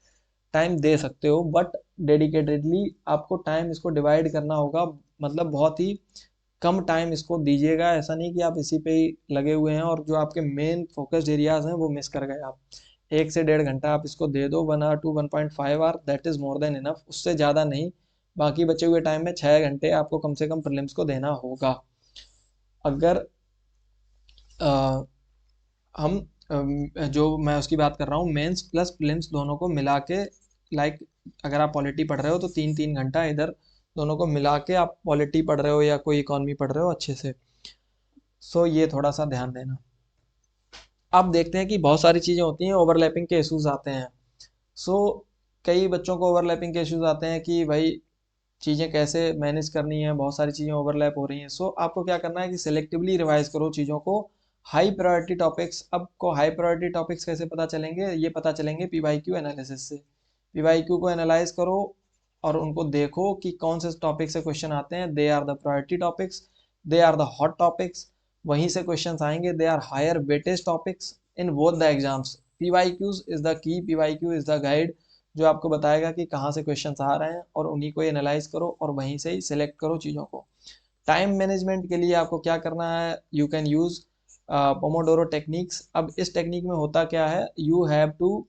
[SPEAKER 1] टाइम दे सकते हो, बट डेडिकेटेडली आपको टाइम इसको डिवाइड करना होगा। मतलब बहुत ही कम टाइम इसको दीजिएगा, ऐसा नहीं कि आप इसी पे ही लगे हुए हैं और जो आपके मेन फोकस्ड एरियाज हैं वो मिस कर गए आप। 1 से 1.5 घंटा आप इसको दे दो, 1 hour to 1.5 hour, that is more than enough, उससे ज़्यादा नहीं। बाकी बचे हुए टाइम में 6 घंटे आपको कम से कम प्रीलिम्स को देना होगा। अगर अ, हम जो मैं उसकी बात कर रहा हूँ मेंस प्लस प्रीलिम्स दोनों को मिला के, लाइक अगर आप पॉलिटी पढ़ रहे हो तो 3 3 घंटा इधर दोनों को मिला के आप पॉलिटी पढ़ रहे हो या कोई इकॉनमी पढ़ रहे हो अच्छे से। सो ये थोड़ा सा ध्यान देना। अब देखते हैं कि बहुत सारी चीज़ें होती हैं, ओवरलैपिंग के इश्यूज आते हैं। सो कई बच्चों को ओवरलैपिंग के इश्यूज आते हैं कि भाई चीज़ें कैसे मैनेज करनी है, बहुत सारी चीज़ें ओवरलैप हो रही हैं। सो आपको क्या करना है कि सिलेक्टिवली रिवाइज करो चीज़ों को। हाई प्रायोरिटी टॉपिक्स, आपको हाई प्रायोरिटी टॉपिक्स कैसे पता चलेंगे, ये पता चलेंगे पीवाईक्यू एनालिसिस से। पीवाईक्यू को एनालाइज करो और उनको देखो कि कौन से टॉपिक से क्वेश्चन आते हैं। They are the priority topics, they are the hot topics, वहीं से क्वेश्चन आएंगे। They are higher weightage topics in both the exams. PYQs is the key, PYQ is the guide जो आपको बताएगा कि कहाँ से क्वेश्चंस आ रहे हैं, और उन्हीं को एनालाइज करो और वहीं से ही सिलेक्ट करो चीज़ों को। टाइम मैनेजमेंट के लिए आपको क्या करना है, you can use Pomodoro techniques. अब इस टेक्निक में होता क्या है, यू हैव टू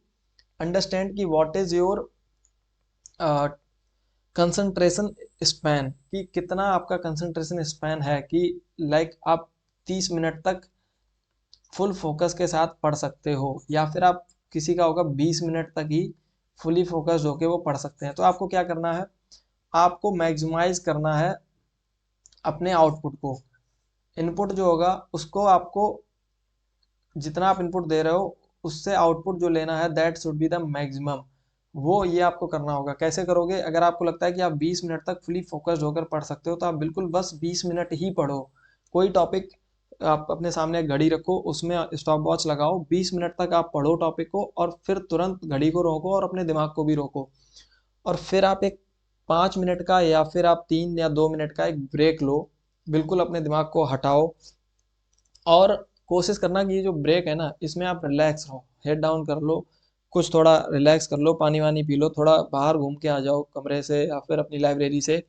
[SPEAKER 1] अंडरस्टैंड कि what is your concentration span, कि कितना आपका कंसंट्रेशन स्पैन है, कि लाइक आप 30 मिनट तक फुल फोकस के साथ पढ़ सकते हो, या फिर आप किसी का होगा 20 मिनट तक ही फुली फोकस्ड होके वो पढ़ सकते हैं। तो आपको क्या करना है, आपको मैक्सिमाइज करना है अपने आउटपुट को। इनपुट जो होगा उसको आपको, जितना आप इनपुट दे रहे हो उससे आउटपुट जो लेना है, that should be the maximum. वो ये आपको करना होगा। कैसे करोगे, अगर आपको लगता है कि आप 20 मिनट तक फुली फोकस्ड होकर पढ़ सकते हो तो आप बिल्कुल बस 20 मिनट ही पढ़ो। कोई टॉपिक आप अपने सामने एक घड़ी रखो, उसमें स्टॉप वॉच लगाओ, 20 मिनट तक आप पढ़ो टॉपिक को, और फिर तुरंत घड़ी को रोको और अपने दिमाग को भी रोको। और फिर आप एक 5 मिनट का या फिर आप 3 या 2 मिनट का एक ब्रेक लो। बिल्कुल अपने दिमाग को हटाओ, और कोशिश करना कि ये जो ब्रेक है ना, इसमें आप रिलैक्स रहो, हेड डाउन कर लो, कुछ थोड़ा रिलैक्स कर लो, पानी वानी पी लो, थोड़ा बाहर घूम के आ जाओ कमरे से या फिर अपनी लाइब्रेरी से।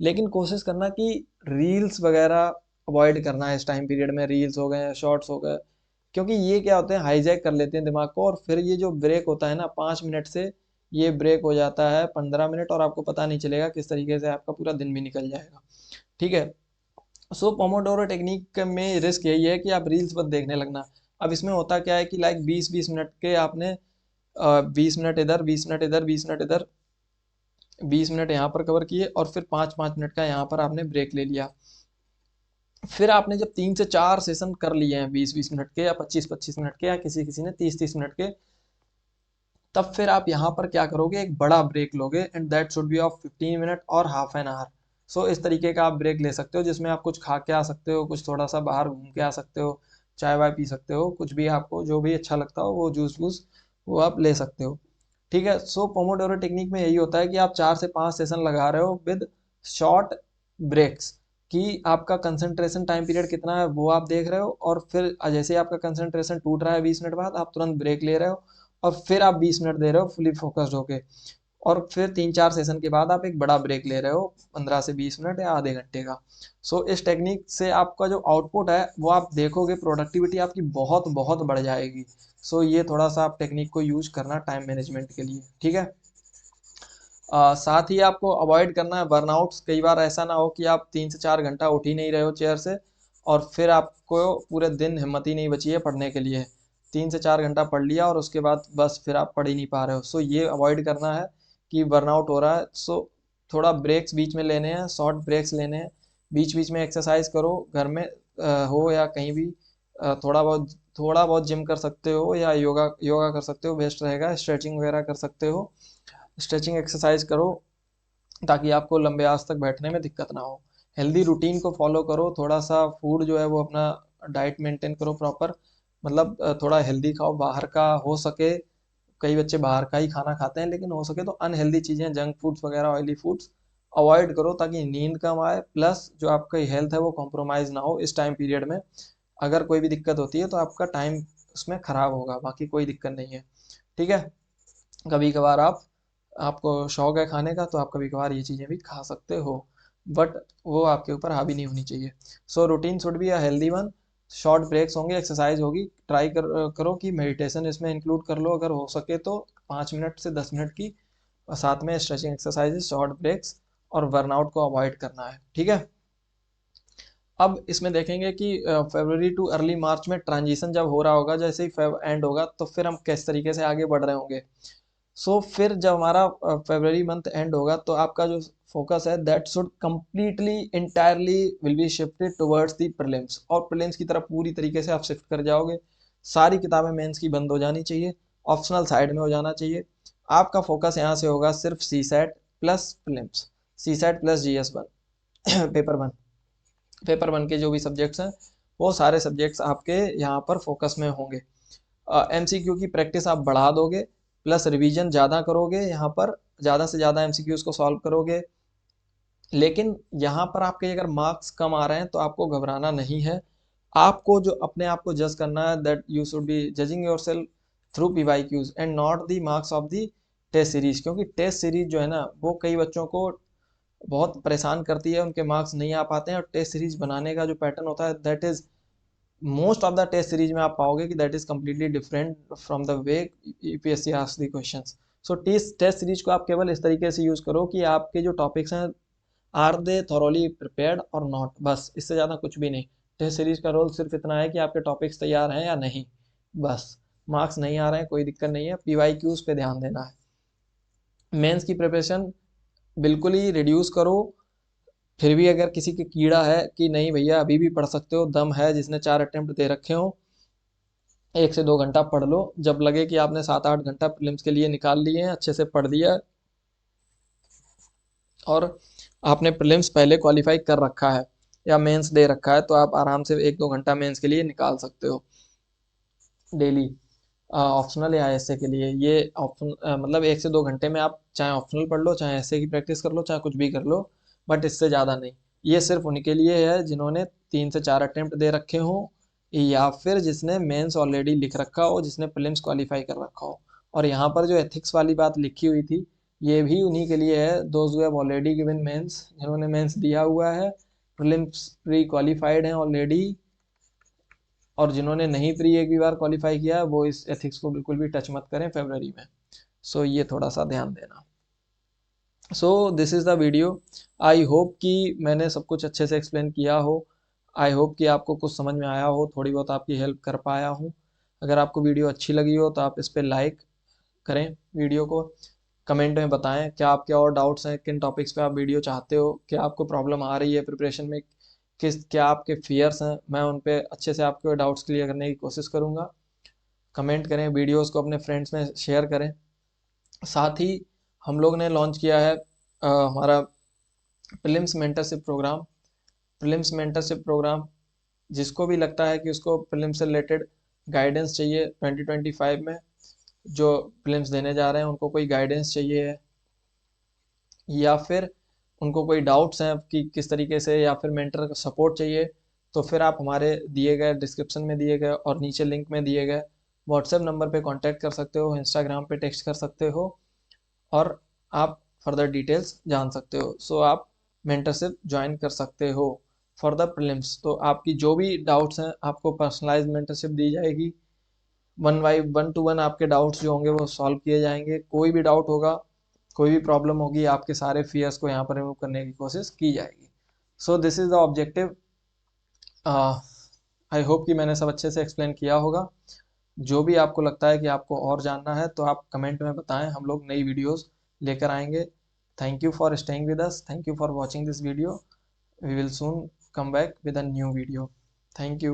[SPEAKER 1] लेकिन कोशिश करना कि रील्स वगैरह अवॉइड करना है इस टाइम पीरियड में। रील्स हो गए या शॉर्ट्स हो गए, क्योंकि ये क्या होते हैं, हाईजैक कर लेते हैं दिमाग को, और फिर ये जो ब्रेक होता है ना 5 मिनट से, ये ब्रेक हो जाता है 15 मिनट, और आपको पता नहीं चलेगा किस तरीके से आपका पूरा दिन भी निकल जाएगा। ठीक है। सो पोमोडोरो टेक्निक में रिस्क यही है कि आप रील्स बस देखने लगना। अब इसमें होता क्या है कि लाइक 20-20 मिनट के आपने 20 मिनट इधर, 20 मिनट इधर, 20 मिनट इधर, 20 मिनट यहाँ पर कवर किए, और फिर 5-5 मिनट का यहाँ पर आपने ब्रेक ले लिया। फिर आपने जब 3 से 4 सेशन कर लिए हैं 20-20 मिनट के, या 25-25 मिनट के, या किसी किसी ने 30-30 मिनट के, तब फिर आप यहाँ पर क्या करोगे, एक बड़ा ब्रेक लोगे, and that should B of 15 minute और हाफ एन आवर। सो इस तरीके का आप ब्रेक ले सकते हो, जिसमें आप कुछ खा के आ सकते हो, कुछ थोड़ा सा बाहर घूम के आ सकते हो, चाय वाय पी सकते हो, कुछ भी आपको जो भी अच्छा लगता हो, वो जूस वूस वो आप ले सकते हो। ठीक है। सो पोमोडोरो टेक्निक में यही होता है कि आप 4 से 5 सेशन लगा रहे हो विद शॉर्ट ब्रेक्स, कि आपका कंसंट्रेशन टाइम पीरियड कितना है वो आप देख रहे हो, और फिर जैसे ही आपका कंसंट्रेशन टूट रहा है 20 मिनट बाद, आप तुरंत ब्रेक ले रहे हो, और फिर आप 20 मिनट दे रहे हो फुली फोकस्ड होके, और फिर 3-4 सेशन के बाद आप एक बड़ा ब्रेक ले रहे हो 15 से 20 मिनट या आधे घंटे का। सो इस टेक्निक से आपका जो आउटपुट है वो आप देखोगे, प्रोडक्टिविटी आपकी बहुत बहुत बढ़ जाएगी। सो ये थोड़ा सा आप टेक्निक को यूज करना टाइम मैनेजमेंट के लिए। ठीक है। साथ ही आपको अवॉइड करना है बर्नआउट्स। कई बार ऐसा ना हो कि आप 3 से 4 घंटा उठ ही नहीं रहे हो चेयर से, और फिर आपको पूरे दिन हिम्मत ही नहीं बची है पढ़ने के लिए। 3 से 4 घंटा पढ़ लिया और उसके बाद बस फिर आप पढ़ ही नहीं पा रहे हो। सो ये अवॉइड करना है कि बर्नआउट हो रहा है। सो थोड़ा ब्रेक्स बीच में लेने हैं, शॉर्ट ब्रेक्स लेने हैं। बीच बीच में एक्सरसाइज करो, घर में हो या कहीं भी। थोड़ा बहुत जिम कर सकते हो, या योगा योगा कर सकते हो, बेस्ट रहेगा। स्ट्रेचिंग वगैरह कर सकते हो, स्ट्रेचिंग एक्सरसाइज करो, ताकि आपको लंबे आज तक बैठने में दिक्कत ना हो। हेल्दी रूटीन को फॉलो करो, थोड़ा सा फूड जो है वो अपना डाइट मेंटेन करो प्रॉपर, मतलब थोड़ा हेल्दी खाओ, बाहर का हो सके। कई बच्चे बाहर का ही खाना खाते हैं, लेकिन हो सके तो अनहेल्दी चीज़ें, जंक फूड्स वगैरह, ऑयली फूड्स अवॉइड करो, ताकि नींद कम आए, प्लस जो आपका हेल्थ है वो कॉम्प्रोमाइज़ ना हो इस टाइम पीरियड में। अगर कोई भी दिक्कत होती है तो आपका टाइम उसमें ख़राब होगा, बाकी कोई दिक्कत नहीं है। ठीक है। कभी कभार आपको शौक है खाने का, तो आप कभी कभार ये चीज़ें भी खा सकते हो, बट वो आपके ऊपर हावी नहीं होनी चाहिए। So routine should be a healthy one. Short breaks होंगे, एक्सरसाइज होगी, ट्राई करो कि मेडिटेशन इसमें इंक्लूड कर लो अगर हो सके तो, 5 मिनट से 10 मिनट की, और साथ में स्ट्रेचिंग एक्सरसाइजेस, शॉर्ट ब्रेक्स, और बर्नआउट को अवॉइड करना है। ठीक है। अब इसमें देखेंगे कि फरवरी टू अर्ली मार्च में ट्रांजिशन जब हो रहा होगा, जैसे ही फेब एंड होगा, तो फिर हम किस तरीके से आगे बढ़ रहे होंगे। सो फिर जब हमारा फरवरी मंथ एंड होगा, तो आपका जो फोकस है that should completely entirely will be shifted towards the prelims, और प्रीलिम्स की तरफ पूरी तरीके से आप शिफ्ट कर जाओगे। सारी किताबें मेंस की बंद हो जानी चाहिए, ऑप्शनल साइड में हो जाना चाहिए। आपका फोकस यहाँ से होगा सिर्फ CSAT plus prelims, CSAT plus GS1 paper 1। Paper 1 के जो भी सब्जेक्ट्स हैं वो सारे सब्जेक्ट्स आपके यहाँ पर फोकस में होंगे। MCQ की प्रैक्टिस आप बढ़ा दोगे, प्लस रिवीजन ज़्यादा करोगे, यहाँ पर ज़्यादा से ज़्यादा MCQs को सॉल्व करोगे। लेकिन यहाँ पर आपके अगर मार्क्स कम आ रहे हैं तो आपको घबराना नहीं है। आपको जो अपने आप को जज करना है, that you should be judging your self through PYQs and not the marks of the test series. क्योंकि टेस्ट सीरीज जो है ना वो कई बच्चों को बहुत परेशान करती है, उनके मार्क्स नहीं आ पाते हैं। और टेस्ट सीरीज बनाने का जो पैटर्न होता है, that is most of the test series में आप पाओगे कि that is completely different from the way UPSC asks the questions. So test series को आप केवल इस तरीके से यूज करो कि आपके जो टॉपिक्स हैं आर दे थॉरोली प्रिपेयर्ड और नॉट, बस इससे ज़्यादा कुछ भी नहीं। टेस्ट सीरीज का रोल सिर्फ इतना है कि आपके टॉपिक्स तैयार हैं या नहीं, बस। मार्क्स नहीं आ रहे हैं कोई दिक्कत नहीं है, PYQs पे ध्यान देना है। मेंस की प्रिपरेशन बिल्कुल ही रिड्यूस करो। फिर भी अगर किसी की कीड़ा है कि नहीं भैया अभी भी पढ़ सकते हो, दम है, जिसने 4 अटेम्प्ट दे रखे हो, 1 से 2 घंटा पढ़ लो। जब लगे कि आपने 7-8 घंटा प्रीलिम्स के लिए निकाल लिए हैं, अच्छे से पढ़ लिया और आपने प्रीलिम्स पहले क्वालिफाई कर रखा है या मेंस दे रखा है, तो आप आराम से 1-2 घंटा मेंस के लिए निकाल सकते हो डेली, ऑप्शनल या एसए के लिए। ये ऑप्शन मतलब 1 से 2 घंटे में आप चाहे ऑप्शनल पढ़ लो, चाहे एसए की प्रैक्टिस कर लो, चाहे कुछ भी कर लो, बट इससे ज़्यादा नहीं। ये सिर्फ उन्हीं के लिए है जिन्होंने 3 से 4 अटेम्प्ट दे रखे हों, या फिर जिसने मेंस ऑलरेडी लिख रखा हो, जिसने प्रीलिम्स क्वालिफाई कर रखा हो। और यहाँ पर जो एथिक्स वाली बात लिखी हुई थी, ये भी उन्हीं के लिए है, those who have already given mains, जिन्होंने मेंस दिया हुआ है, प्रीलिम्स प्री क्वालिफाइड हैं ऑलरेडी, और जिन्होंने नहीं प्री एक भी बार क्वालिफाई किया है, वो इस एथिक्स को बिल्कुल भी टच मत करें फरवरी में। सो ये थोड़ा सा ध्यान देना। सो this is the video. I hope कि मैंने सब कुछ अच्छे से एक्सप्लेन किया हो। आई होप कि आपको कुछ समझ में आया हो, थोड़ी बहुत आपकी हेल्प कर पाया हूँ। अगर आपको वीडियो अच्छी लगी हो तो आप इस पर लाइक करें वीडियो को, कमेंट में बताएं क्या आपके और डाउट्स हैं, किन टॉपिक्स पे आप वीडियो चाहते हो, क्या आपको प्रॉब्लम आ रही है प्रिपरेशन में, क्या आपके फियर्स हैं, मैं उन पे अच्छे से आपके डाउट्स क्लियर करने की कोशिश करूँगा। कमेंट करें, वीडियोस को अपने फ्रेंड्स में शेयर करें। साथ ही हम लोग ने लॉन्च किया है हमारा prelims mentorship programme. Prelims mentorship programme, जिसको भी लगता है कि उसको प्रीलिम्स से रिलेटेड गाइडेंस चाहिए 2025 में, जो प्रीलिम्स देने जा रहे हैं उनको कोई गाइडेंस चाहिए है, या फिर उनको कोई डाउट्स हैं कि किस तरीके से, या फिर मेंटर का सपोर्ट चाहिए, तो फिर आप हमारे दिए गए डिस्क्रिप्शन में दिए गए और नीचे लिंक में दिए गए व्हाट्सएप नंबर पे कांटेक्ट कर सकते हो, इंस्टाग्राम पे टेक्स्ट कर सकते हो, और आप फर्दर डिटेल्स जान सकते हो। सो आप मेंटरशिप ज्वाइन कर सकते हो फॉर द प्रीलिम्स। तो आपकी जो भी डाउट्स हैं आपको पर्सनलाइज मेंटरशिप दी जाएगी, 1 to 1 आपके डाउट्स जो होंगे वो सॉल्व किए जाएंगे। कोई भी डाउट होगा, कोई भी प्रॉब्लम होगी, आपके सारे फियर्स को यहाँ पर रिमूव करने की कोशिश की जाएगी। सो this is the objective. I hope कि मैंने सब अच्छे से एक्सप्लेन किया होगा। जो भी आपको लगता है कि आपको और जानना है तो आप कमेंट में बताएं, हम लोग नई वीडियोस लेकर आएंगे। Thank you for staying with us, thank you for watching this video. We will soon come back with a new video. Thank you.